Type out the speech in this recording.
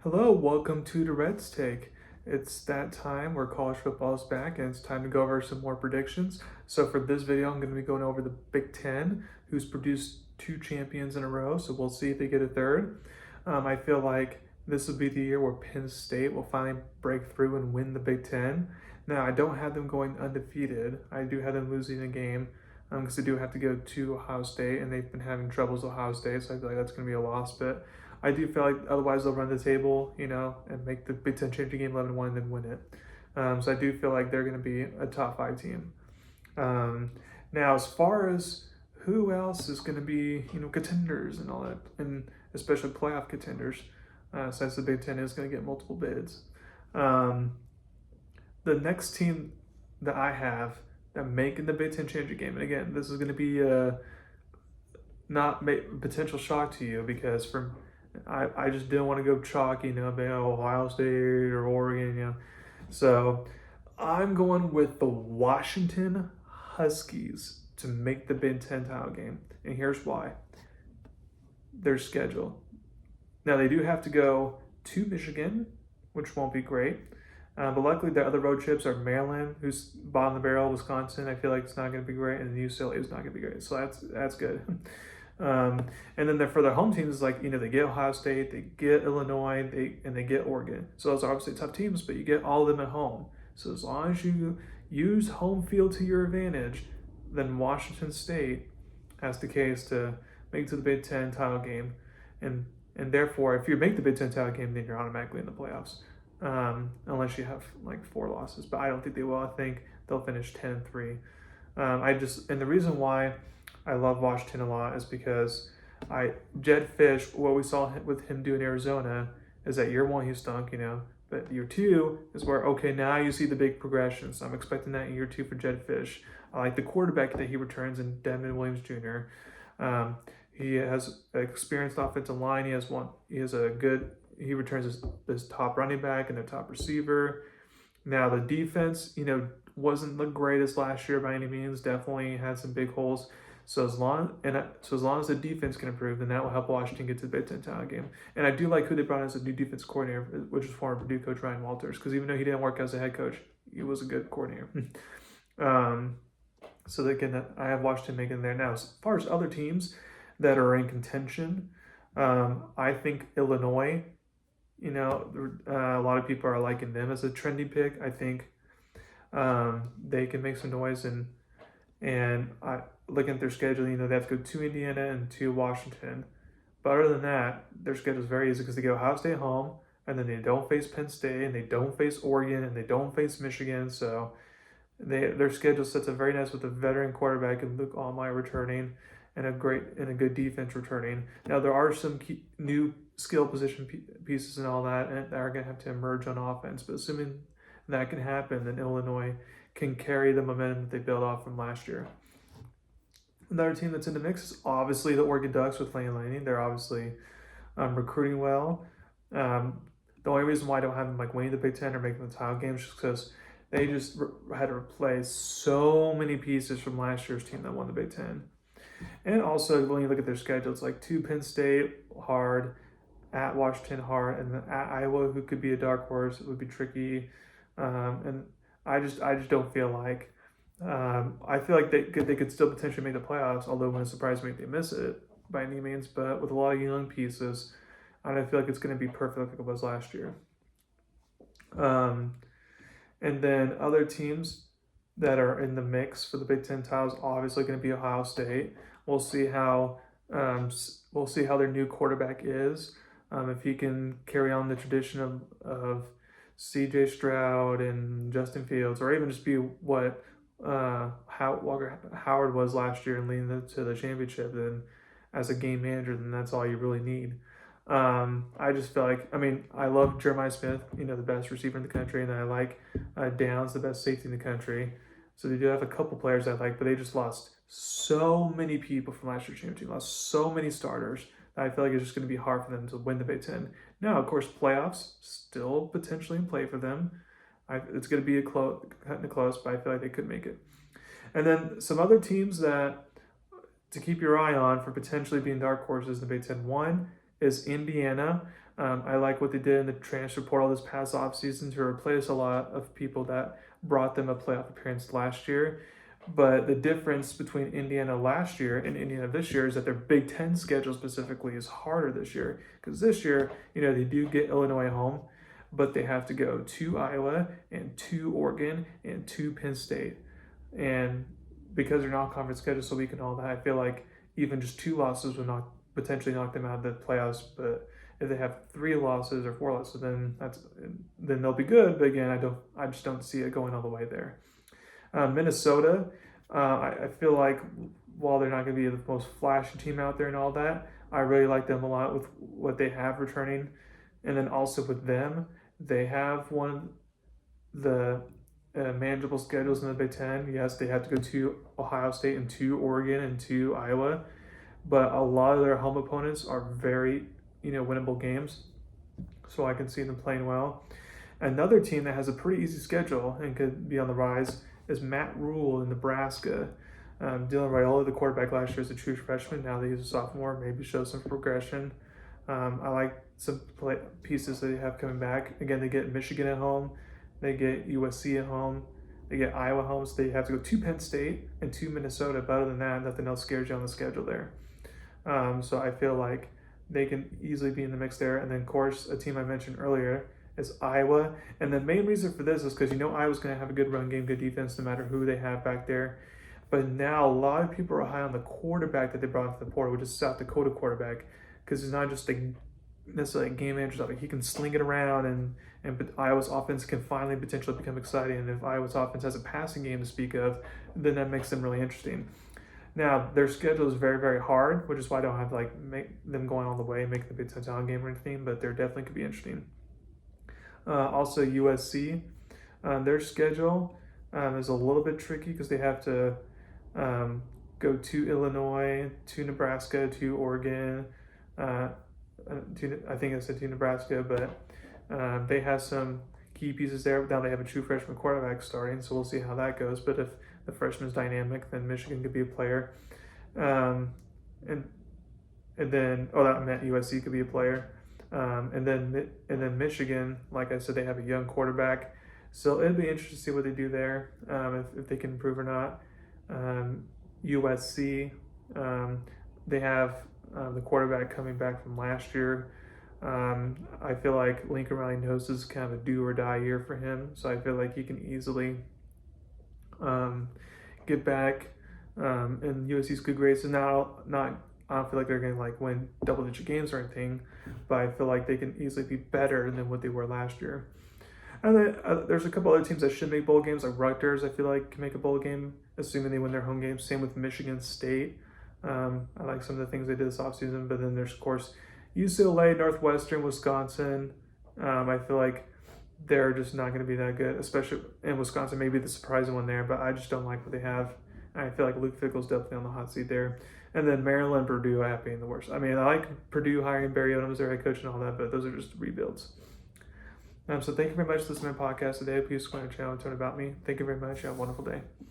Hello, welcome to Durrett's Take. It's that time where college football is back and it's time to go over some more predictions. So for this video, I'm going to be going over the Big Ten, who's produced two champions in a row. So we'll see if they get a third. I feel like this will be the year where Penn State will finally break through and win the Big Ten. Now, I don't have them going undefeated. I do have them losing a game because they do have to go to Ohio State, and they've been having troubles with Ohio State, so I feel like that's going to be a loss. But I do feel like otherwise they'll run the table, and make the Big Ten championship game 11-1 and then win it. So I do feel like they're going to be a top five team. Now, as far as who else is going to be, contenders and all that, and especially playoff contenders, since the Big Ten is going to get multiple bids. The next team that I have that making the Big Ten championship game, and again, this is going to be not potential shock to you because I just didn't want to go chalky, about Ohio State or Oregon, So I'm going with the Washington Huskies to make the Big Ten title game, and here's why. Their schedule. Now they do have to go to Michigan, which won't be great. But luckily, the other road trips are Maryland, who's bottom of the barrel, Wisconsin. I feel like it's not going to be great, and UCLA is not going to be great. So that's good. And then for their home teams, like they get Ohio State, they get Illinois, they get Oregon. So those are obviously tough teams, but you get all of them at home. So as long as you use home field to your advantage, then Washington State has the case to make it to the Big Ten title game, and therefore, if you make the Big Ten title game, then you're automatically in the playoffs. Unless you have like 4 losses, but I don't think they will. I think they'll finish 10-3. And the reason why I love Washington a lot is because Jed Fish, what we saw with him do in Arizona is that year 1 he stunk, but year 2 is where, okay, now you see the big progression. So I'm expecting that in year 2 for Jed Fish. I like the quarterback that he returns in Devin Williams Jr. He has experienced offensive line. He returns his top running back and their top receiver. Now the defense, wasn't the greatest last year by any means. Definitely had some big holes. So as long as the defense can improve, then that will help Washington get to the Big Ten title game. And I do like who they brought in as a new defense coordinator, which is former Purdue coach Ryan Walters, because even though he didn't work as a head coach, he was a good coordinator. So I have Washington making there. Now, as far as other teams that are in contention, I think Illinois. A lot of people are liking them as a trendy pick. I think they can make some noise, and looking at their schedule, they have to go to Indiana and to Washington. But other than that, their schedule is very easy because they go Ohio State home, and then they don't face Penn State, and they don't face Oregon, and they don't face Michigan. So their schedule sets up very nice with a veteran quarterback and Luke Almeyer returning, and a good defense returning. Now there are some new skill position pieces and all that, and are going to have to emerge on offense. But assuming that can happen, then Illinois can carry the momentum that they built off from last year. Another team that's in the mix is obviously the Oregon Ducks with Lane Lanning. They're obviously recruiting well. The only reason why I don't have them winning the Big Ten or making the title games is because they just had to replace so many pieces from last year's team that won the Big Ten. And also, when you look at their schedule, it's to Penn State, hard, at Washington, hard, and then at Iowa, who could be a dark horse. It would be tricky. And I just don't feel like I feel like they could still potentially make the playoffs, although it wouldn't surprise me if they miss it by any means. But with a lot of young pieces, I don't feel like it's going to be perfect like it was last year. And then other teams that are in the mix for the Big Ten titles, obviously going to be Ohio State. We'll see how their new quarterback is. If he can carry on the tradition of C.J. Stroud and Justin Fields, or even just be what Walker Howard was last year and leading them to the championship, then as a game manager, then that's all you really need. I just feel like, I love Jeremiah Smith, the best receiver in the country, and I like Downs, the best safety in the country. So they do have a couple players I like, but they just lost so many people from last year's championship, lost so many starters, that I feel like it's just going to be hard for them to win the Big Ten. Now, of course, playoffs still potentially in play for them. It's going to be kind of close, but I feel like they could make it. And then some other teams that to keep your eye on for potentially being dark horses in the Big Ten. One is Indiana. I like what they did in the transfer portal this past offseason to replace a lot of people that brought them a playoff appearance last year. But the difference between Indiana last year and Indiana this year is that their Big Ten schedule specifically is harder this year. Because this year, they do get Illinois home, but they have to go to Iowa and to Oregon and to Penn State. And because they're not conference schedule so weak and all that, I feel like even just 2 losses would not potentially knock them out of the playoffs. But if they have 3 losses or 4 losses, then they'll be good. But again, I just don't see it going all the way there. Minnesota, I feel like while they're not going to be the most flashy team out there and all that, I really like them a lot with what they have returning. And then also with them, they have one of the manageable schedules in the Big Ten. Yes, they have to go to Ohio State and to Oregon and to Iowa, but a lot of their home opponents are very, winnable games. So I can see them playing well. Another team that has a pretty easy schedule and could be on the rise is Matt Rule in Nebraska. Dylan Raiola, the quarterback last year, is a true freshman. Now that he's a sophomore, maybe show some progression. I like some pieces that they have coming back. Again, they get Michigan at home. They get USC at home. They get Iowa home, so they have to go to Penn State and to Minnesota. But other than that, nothing else scares you on the schedule there. So I feel like they can easily be in the mix there. And then, of course, a team I mentioned earlier is Iowa. And the main reason for this is because Iowa's going to have a good run game, good defense, no matter who they have back there. But now a lot of people are high on the quarterback that they brought into the portal, which is South Dakota quarterback, because he's not just necessarily a game manager. Like he can sling it around, and Iowa's offense can finally potentially become exciting. And if Iowa's offense has a passing game to speak of, then that makes them really interesting. Now, their schedule is very, very hard, which is why I don't have to make them going all the way and make the Big Ten game or anything, but they're definitely could be interesting. Also, USC, their schedule is a little bit tricky because they have to go to Illinois, to Nebraska, to Oregon. I think I said to Nebraska, but they have some key pieces there. Now they have a true freshman quarterback starting, so we'll see how that goes. But if the freshman's dynamic, then Michigan could be a player. And then that meant USC could be a player. And then Michigan, like I said, they have a young quarterback, so it'd be interesting to see what they do there, if they can improve or not. USC, they have the quarterback coming back from last year. I feel like Lincoln Riley knows this is kind of a do or die year for him, so I feel like he can easily get back. And USC's good grades, and I don't feel like they're going to win double-digit games or anything, but I feel like they can easily be better than what they were last year. And then there's a couple other teams that should make bowl games, like Rutgers. I feel like can make a bowl game, assuming they win their home games. Same with Michigan State. I like some of the things they did this offseason, but then there's, of course, UCLA, Northwestern, Wisconsin. I feel like they're just not going to be that good, especially in Wisconsin. Maybe the surprising one there, but I just don't like what they have. I feel like Luke Fickell's definitely on the hot seat there. And then Maryland, Purdue, I have being the worst. I mean, I like Purdue hiring Barry Odom as their head coach and all that, but those are just rebuilds. So thank you very much for listening to my podcast today. Please subscribe to my channel and tell about me. Thank you very much. Have a wonderful day.